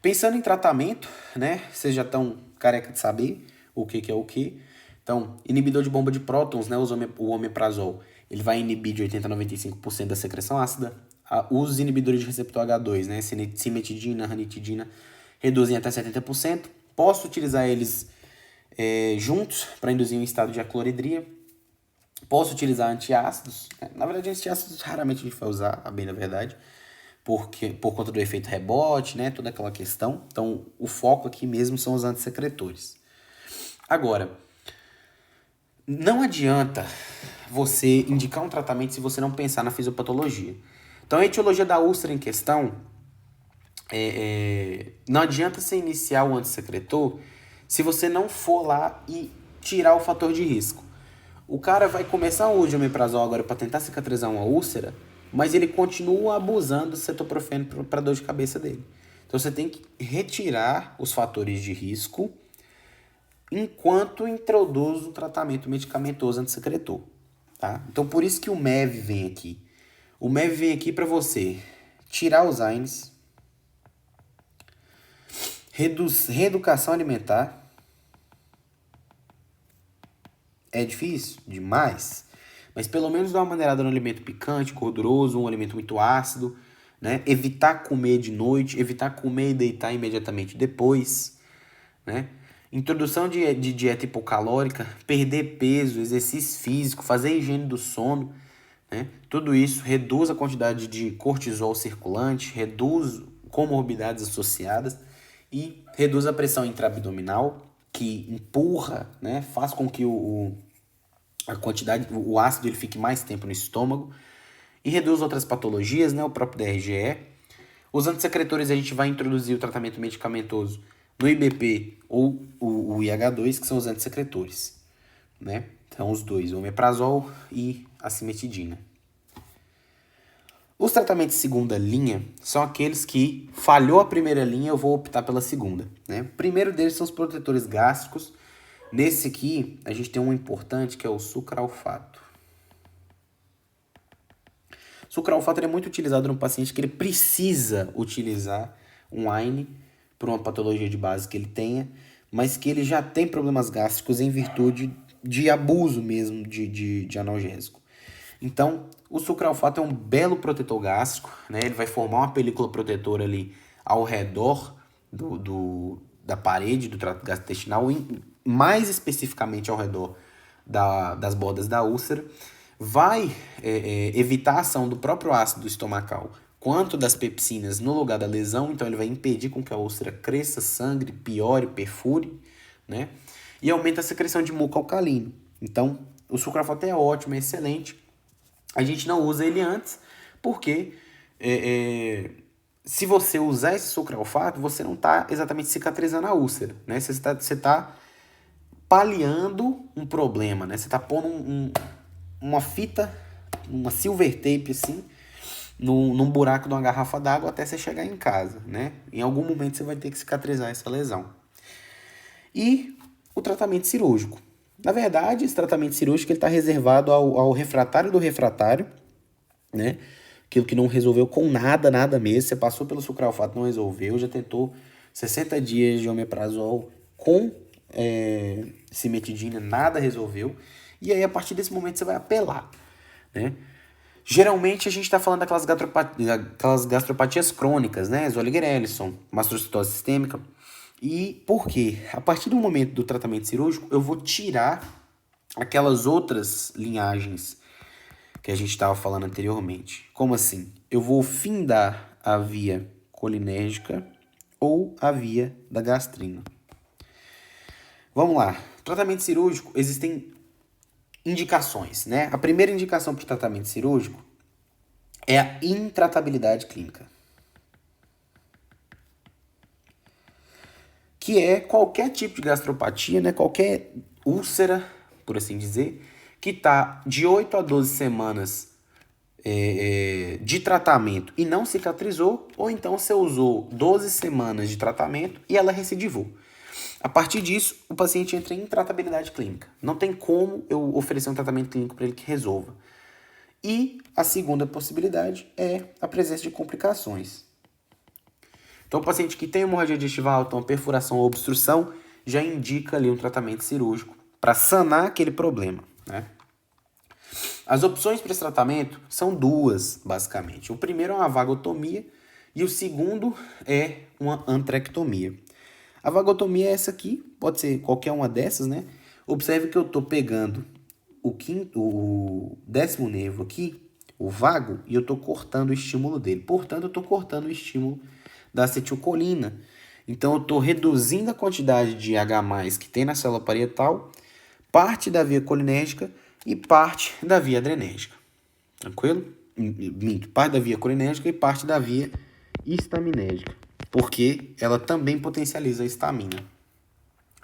Pensando em tratamento, né? Vocês já estão careca de saber o que é o que. Então, inibidor de bomba de prótons, né? O omeprazol, ele vai inibir de 80 a 95% da secreção ácida. Os inibidores de receptor H2, né? Cimetidina, ranitidina, reduzem até 70%. Posso utilizar eles juntos para induzir um estado de acloridria. Posso utilizar antiácidos, né? Na verdade, antiácidos raramente a gente vai usar, a bem da verdade, porque, por conta do efeito rebote, né? Toda aquela questão. Então, o foco aqui mesmo são os antissecretores. Agora, não adianta você indicar um tratamento se você não pensar na fisiopatologia. Então, a etiologia da úlcera em questão, não adianta você iniciar o antissecretor se você não for lá e tirar o fator de risco. O cara vai começar o uso de omeprazol agora para tentar cicatrizar uma úlcera, mas ele continua abusando do cetoprofeno para dor de cabeça dele. Então você tem que retirar os fatores de risco enquanto introduz o tratamento medicamentoso antissecretor, tá? Então por isso que o MEV vem aqui. O MEV vem aqui para você tirar os AINES, reeducação alimentar. É difícil? Demais. Mas pelo menos dar uma maneirada no alimento picante, gorduroso, um alimento muito ácido, né? Evitar comer de noite, evitar comer e deitar imediatamente depois, né? Introdução de dieta hipocalórica, perder peso, exercício físico, fazer higiene do sono, né? Tudo isso reduz a quantidade de cortisol circulante, reduz comorbidades associadas e reduz a pressão intraabdominal, que empurra, né? Faz com que a quantidade, o ácido ele fique mais tempo no estômago e reduz outras patologias, né? O próprio DRGE. Os antissecretores a gente vai introduzir o tratamento medicamentoso no IBP ou o IH2, que são os antissecretores, né? Então os dois, o omeprazol e a cimetidina. Os tratamentos de segunda linha são aqueles que falhou a primeira linha, eu vou optar pela segunda, né? O primeiro deles são os protetores gástricos. Nesse aqui, a gente tem um importante que é o sucralfato. O sucralfato é muito utilizado no paciente que ele precisa utilizar um AINE por uma patologia de base que ele tenha, mas que ele já tem problemas gástricos em virtude de abuso mesmo de analgésico. Então, o sucralfato é um belo protetor gástrico, né? Ele vai formar uma película protetora ali ao redor da parede do trato gastrointestinal, mais especificamente ao redor das bordas da úlcera. Vai evitar a ação do próprio ácido estomacal quanto das pepsinas no lugar da lesão, então ele vai impedir com que a úlcera cresça, sangre, piore, perfure, né? E aumenta a secreção de muco alcalino. Então, o sucralfato é ótimo, é excelente. A gente não usa ele antes, porque se você usar esse sucralfato, você não está exatamente cicatrizando a úlcera, né? Você está paliando um problema, né? Você está pondo uma fita, uma silver tape assim, num buraco de uma garrafa d'água até você chegar em casa, né? Em algum momento você vai ter que cicatrizar essa lesão. E o tratamento cirúrgico. Na verdade, esse tratamento cirúrgico está reservado ao refratário do refratário, né? Aquilo que não resolveu com nada mesmo. Você passou pelo sucralfato, não resolveu, já tentou 60 dias de omeprazol com cimetidina, nada resolveu. E aí, a partir desse momento, você vai apelar, né? Geralmente, a gente está falando daquelas gastropatias crônicas, né? Zolliger-Ellison, mastocytose sistêmica. E por quê? A partir do momento do tratamento cirúrgico, eu vou tirar aquelas outras linhagens que a gente estava falando anteriormente. Como assim? Eu vou findar a via colinérgica ou a via da gastrina. Vamos lá. Tratamento cirúrgico, existem indicações, né? A primeira indicação para o tratamento cirúrgico é a intratabilidade clínica, que é qualquer tipo de gastropatia, né? Qualquer úlcera, por assim dizer, que está de 8 a 12 semanas de tratamento e não cicatrizou, ou então você usou 12 semanas de tratamento e ela recidivou. A partir disso, o paciente entra em intratabilidade clínica. Não tem como eu oferecer um tratamento clínico para ele que resolva. E a segunda possibilidade é a presença de complicações. Então, o paciente que tem hemorragia digestiva alta, uma perfuração ou obstrução, já indica ali um tratamento cirúrgico para sanar aquele problema, né? As opções para esse tratamento são duas, basicamente. O primeiro é uma vagotomia e o segundo é uma antrectomia. A vagotomia é essa aqui, pode ser qualquer uma dessas, né? Observe que eu estou pegando o 10º nervo aqui, o vago, e eu estou cortando o estímulo dele. Portanto, eu estou cortando o estímulo da acetilcolina. Então, eu estou reduzindo a quantidade de H+, que tem na célula parietal, parte da via colinérgica e parte da via adrenérgica. Tranquilo? Minto, parte da via colinérgica e parte da via estaminérgica, porque ela também potencializa a estamina,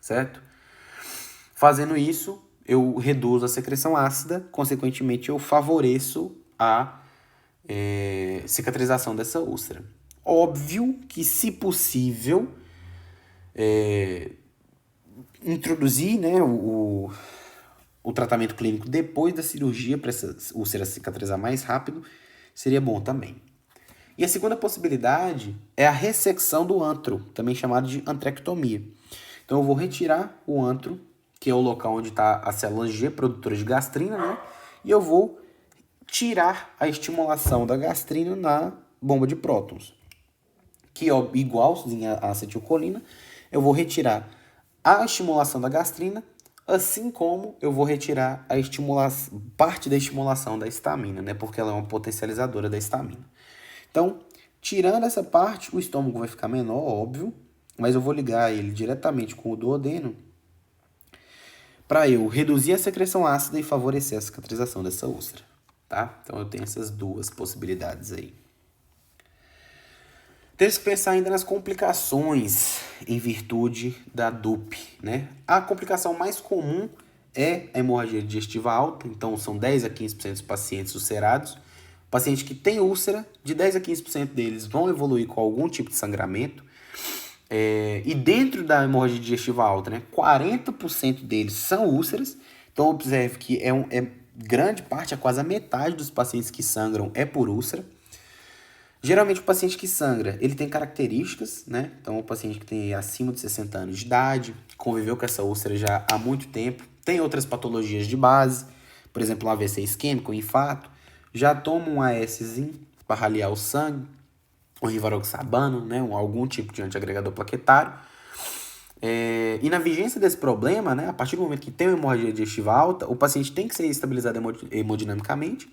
certo? Fazendo isso, eu reduzo a secreção ácida, consequentemente eu favoreço a cicatrização dessa úlcera. Óbvio que, se possível, introduzir, né, o tratamento clínico depois da cirurgia para essa úlcera cicatrizar mais rápido seria bom também. E a segunda possibilidade é a ressecção do antro, também chamado de antrectomia. Então eu vou retirar o antro, que é o local onde está a célula G produtora de gastrina, né? E eu vou tirar a estimulação da gastrina na bomba de prótons, que é igualzinha à acetilcolina. Eu vou retirar a estimulação da gastrina, assim como eu vou retirar a parte da estimulação da histamina, né? Porque ela é uma potencializadora da histamina. Então, tirando essa parte, o estômago vai ficar menor, óbvio, mas eu vou ligar ele diretamente com o duodeno para eu reduzir a secreção ácida e favorecer a cicatrização dessa úlcera, tá? Então, eu tenho essas duas possibilidades aí. Temos que pensar ainda nas complicações em virtude da DUP, né? A complicação mais comum é a hemorragia digestiva alta, então são 10 a 15% dos pacientes ulcerados. Paciente que tem úlcera, de 10 a 15% deles vão evoluir com algum tipo de sangramento. E dentro da hemorragia digestiva alta, né, 40% deles são úlceras. Então, observe que grande parte, é quase a metade dos pacientes que sangram é por úlcera. Geralmente, o paciente que sangra, ele tem características, né? Então, o paciente que tem acima de 60 anos de idade, conviveu com essa úlcera já há muito tempo, tem outras patologias de base, por exemplo, um AVC isquêmico, um infarto, já toma um ASzinho para raliar o sangue, um rivaroxabano, né, algum tipo de antiagregador plaquetário. E na vigência desse problema, né, a partir do momento que tem uma hemorragia digestiva alta, o paciente tem que ser estabilizado hemodinamicamente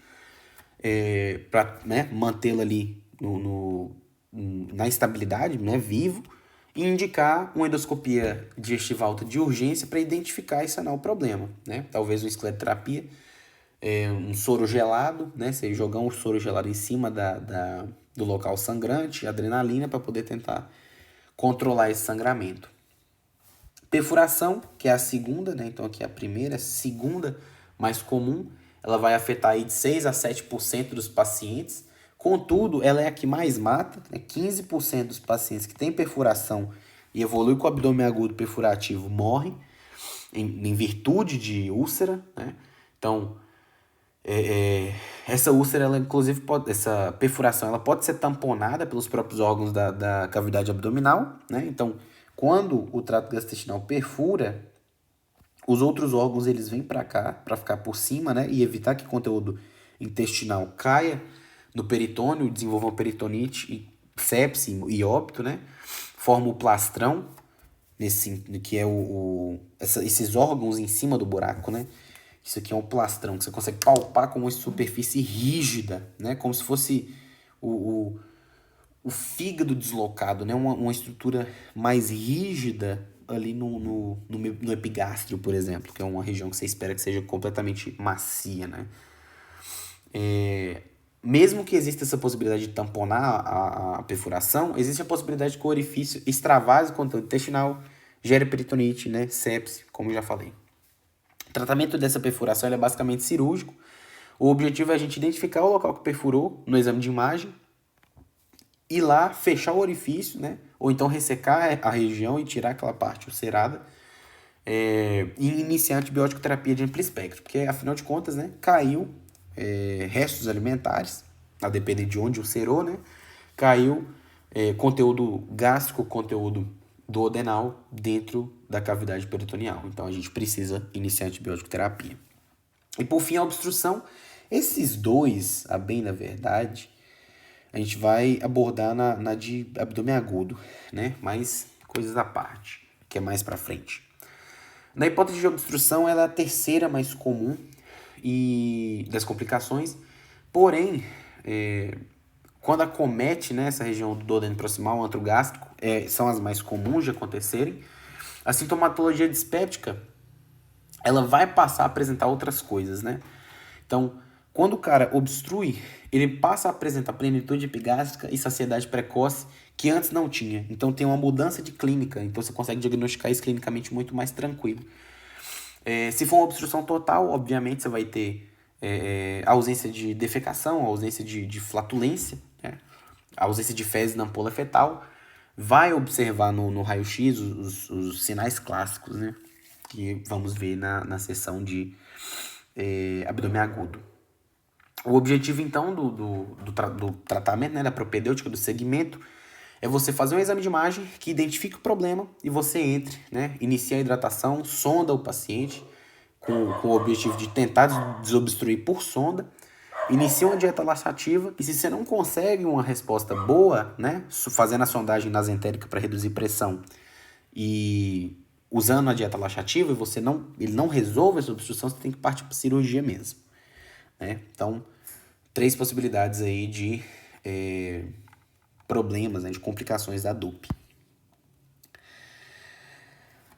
para, né, mantê-lo ali na estabilidade, né, vivo, e indicar uma endoscopia digestiva alta de urgência para identificar e sanar o problema, né? Talvez uma escleroterapia, um soro gelado, né? Você jogar um soro gelado em cima do local sangrante, adrenalina, para poder tentar controlar esse sangramento. Perfuração, que é a segunda, né? Então aqui é a primeira, segunda mais comum, ela vai afetar aí de 6 a 7% dos pacientes. Contudo, ela é a que mais mata, né? 15% dos pacientes que têm perfuração e evoluem com abdômen agudo perfurativo morrem em virtude de úlcera, né? Então, essa úlcera, ela inclusive essa perfuração, ela pode ser tamponada pelos próprios órgãos da cavidade abdominal, né? Então, quando o trato gastrointestinal perfura, os outros órgãos eles vêm para cá, para ficar por cima, né? E evitar que o conteúdo intestinal caia no peritônio, desenvolva uma peritonite, e sepse e óbito, né? Forma o plastrão, que é esses órgãos em cima do buraco, né? Isso aqui é um plastrão que você consegue palpar com uma superfície rígida, né? Como se fosse o fígado deslocado, né? Uma estrutura mais rígida ali no epigástrio, por exemplo, que é uma região que você espera que seja completamente macia, né? Mesmo que exista essa possibilidade de tamponar a perfuração, existe a possibilidade de que o orifício extravase o conteúdo intestinal, gere peritonite, né? Sepse, como eu já falei. O tratamento dessa perfuração é basicamente cirúrgico. O objetivo é a gente identificar o local que perfurou no exame de imagem, ir lá, fechar o orifício, né? Ou então ressecar a região e tirar aquela parte ulcerada, e iniciar a antibiótico terapia de amplo espectro, porque afinal de contas, né, caiu restos alimentares, a depender de onde ulcerou, né? Caiu conteúdo gástrico, conteúdo duodenal dentro da cavidade peritoneal. Então a gente precisa iniciar a antibiótico terapia. E por fim, a obstrução. Esses dois, a bem da verdade, a gente vai abordar na de abdômen agudo, né? Mas coisas à parte, que é mais pra frente. Na hipótese de obstrução, ela é a terceira mais comum, e das complicações. Porém, quando acomete, né, essa região do duodeno proximal, antrogástrico, são as mais comuns de acontecerem, a sintomatologia dispéptica, ela vai passar a apresentar outras coisas, né? Então, quando o cara obstrui, ele passa a apresentar plenitude epigástrica e saciedade precoce que antes não tinha. Então, tem uma mudança de clínica. Então, você consegue diagnosticar isso clinicamente muito mais tranquilo. Se for uma obstrução total, obviamente, você vai ter ausência de defecação, ausência de flatulência, né? Ausência de fezes na ampola fetal. Vai observar no raio-x os sinais clássicos, né? Que vamos ver na sessão de abdômen agudo. O objetivo, então, do tratamento, né, da propedêutica, do segmento, é você fazer um exame de imagem que identifique o problema e você entre, né, inicia a hidratação, sonda o paciente com o objetivo de tentar desobstruir por sonda, inicia uma dieta laxativa e se você não consegue uma resposta boa, né, fazendo a sondagem nasentérica para reduzir pressão e usando a dieta laxativa e ele não resolve essa obstrução, você tem que partir para cirurgia mesmo, né? Então, 3 possibilidades aí de problemas, né, de complicações da DUP.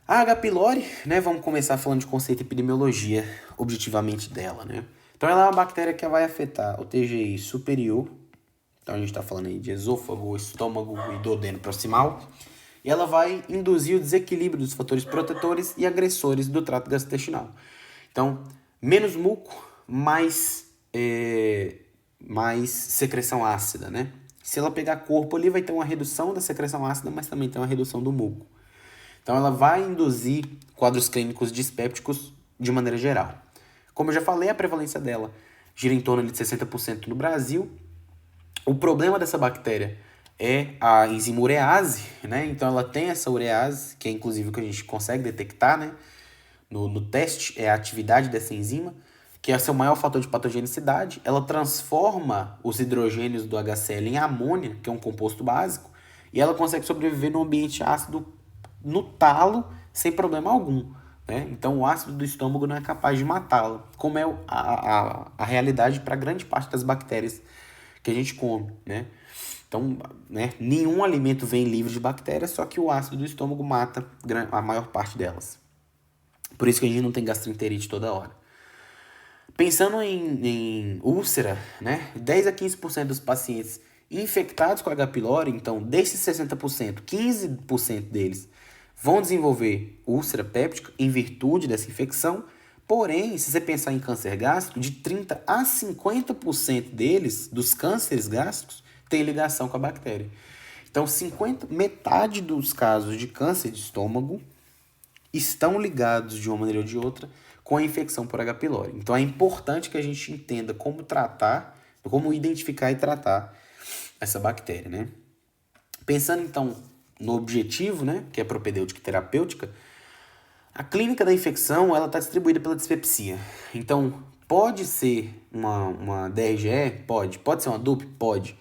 A H. pylori, né, vamos começar falando de conceito de epidemiologia, objetivamente dela, né? Então ela é uma bactéria que vai afetar o TGI superior, então a gente está falando aí de esôfago, estômago e duodeno proximal, e ela vai induzir o desequilíbrio dos fatores protetores e agressores do trato gastrointestinal. Então, menos muco, mais secreção ácida, né? Se ela pegar corpo ali, vai ter uma redução da secreção ácida, mas também tem uma redução do muco. Então, ela vai induzir quadros clínicos dispépticos de maneira geral. Como eu já falei, a prevalência dela gira em torno de 60% no Brasil. O problema dessa bactéria é a enzima urease, né? Então, ela tem essa urease, que é inclusive o que a gente consegue detectar, né, no teste, é a atividade dessa enzima, que é o seu maior fator de patogenicidade. Ela transforma os hidrogênios do HCl em amônia, que é um composto básico, e ela consegue sobreviver no ambiente ácido no talo sem problema algum, né? Então o ácido do estômago não é capaz de matá-la, como é a realidade para grande parte das bactérias que a gente come, né? Então, né, nenhum alimento vem livre de bactérias, só que o ácido do estômago mata a maior parte delas. Por isso que a gente não tem gastroenterite toda hora. Pensando em úlcera, né, 10 a 15% dos pacientes infectados com H. pylori, então desses 60%, 15% deles vão desenvolver úlcera péptica em virtude dessa infecção. Porém, se você pensar em câncer gástrico, de 30 a 50% deles, dos cânceres gástricos, tem ligação com a bactéria. Então, metade dos casos de câncer de estômago estão ligados de uma maneira ou de outra com a infecção por H. pylori. Então, é importante que a gente entenda como tratar, como identificar e tratar essa bactéria, né? Pensando, então, no objetivo, né, que é a propedêutica e terapêutica, a clínica da infecção ela está distribuída pela dispepsia. Então, pode ser uma DRGE? Pode ser uma DUP? Pode.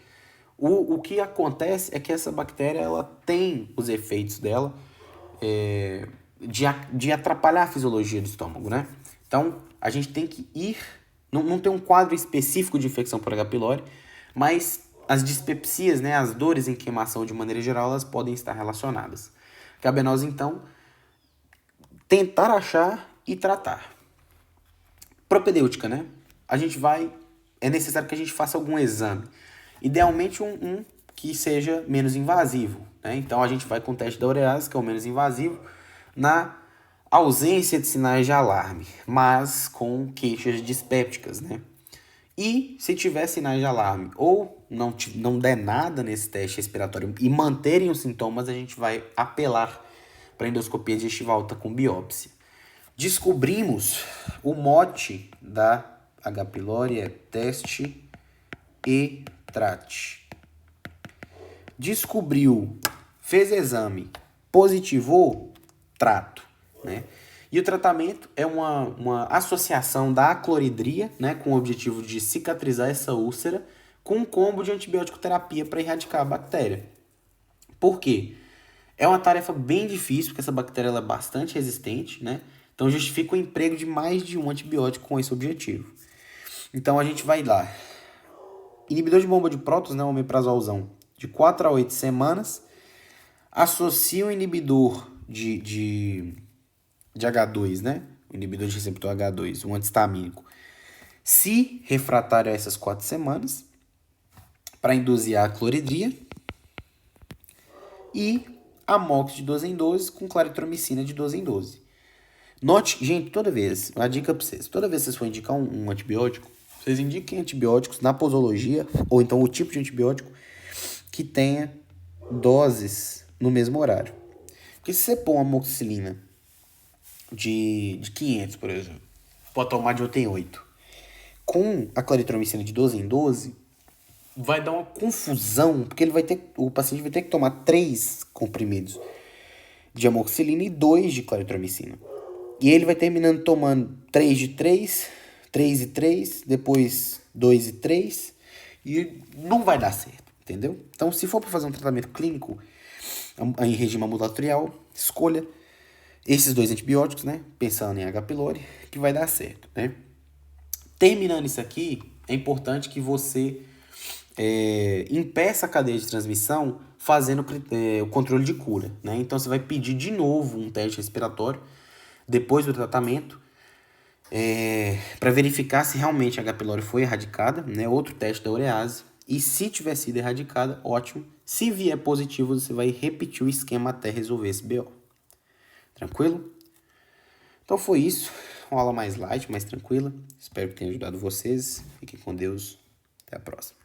O que acontece é que essa bactéria ela tem os efeitos dela de atrapalhar a fisiologia do estômago, né? Então, a gente tem que ir... Não tem um quadro específico de infecção por H. pylori, mas as dispepsias, né, as dores em queimação de maneira geral, elas podem estar relacionadas. Cabe a nós, então, tentar achar e tratar. Propedêutica, né? É necessário que a gente faça algum exame. Idealmente um que seja menos invasivo, né? Então a gente vai com o teste da urease, que é o menos invasivo, na ausência de sinais de alarme, mas com queixas dispépticas, né? E se tiver sinais de alarme ou não der nada nesse teste respiratório e manterem os sintomas, a gente vai apelar para endoscopia digestiva alta com biópsia. Descobrimos o mote da H. pylori é teste e trate. Descobriu, fez exame, positivou, trato, né? E o tratamento é uma associação da acloridria, né, com o objetivo de cicatrizar essa úlcera, com um combo de antibiótico terapia para erradicar a bactéria. Por quê? É uma tarefa bem difícil, porque essa bactéria ela é bastante resistente, né? Então, justifica o emprego de mais de um antibiótico com esse objetivo. Então, a gente vai lá. Inibidor de bomba de prótons, né, omeprazolzão, de 4 a 8 semanas. Associa o inibidor de H2, né? O inibidor de receptor H2, um antihistamínico. Se refratário a essas 4 semanas, para induzir a cloridria. E amox de 12 em 12 com claritromicina de 12 em 12. Note, gente, toda vez, uma dica para vocês, toda vez que vocês for indicar um antibiótico, vocês indiquem antibióticos na posologia, ou então o tipo de antibiótico que tenha doses no mesmo horário. Porque se você pôr uma amoxicilina de 500, por exemplo, pode tomar de 8 em 8, com a claritromicina de 12 em 12, vai dar uma confusão, porque o paciente vai ter que tomar 3 comprimidos de amoxicilina e 2 de claritromicina. E ele vai terminando tomando 3 de 3, 3 e 3, depois 2 e 3, e não vai dar certo, entendeu? Então, se for para fazer um tratamento clínico em regime ambulatorial, escolha esses 2 antibióticos, né? Pensando em H. pylori, que vai dar certo, né? Terminando isso aqui, é importante que você impeça a cadeia de transmissão fazendo o controle de cura, né? Então, você vai pedir de novo um teste respiratório depois do tratamento para verificar se realmente a H. pylori foi erradicada, né? Outro teste da urease. E se tiver sido erradicada, ótimo. Se vier positivo, você vai repetir o esquema até resolver esse BO. Tranquilo? Então foi isso. Uma aula mais light, mais tranquila. Espero que tenha ajudado vocês. Fiquem com Deus. Até a próxima.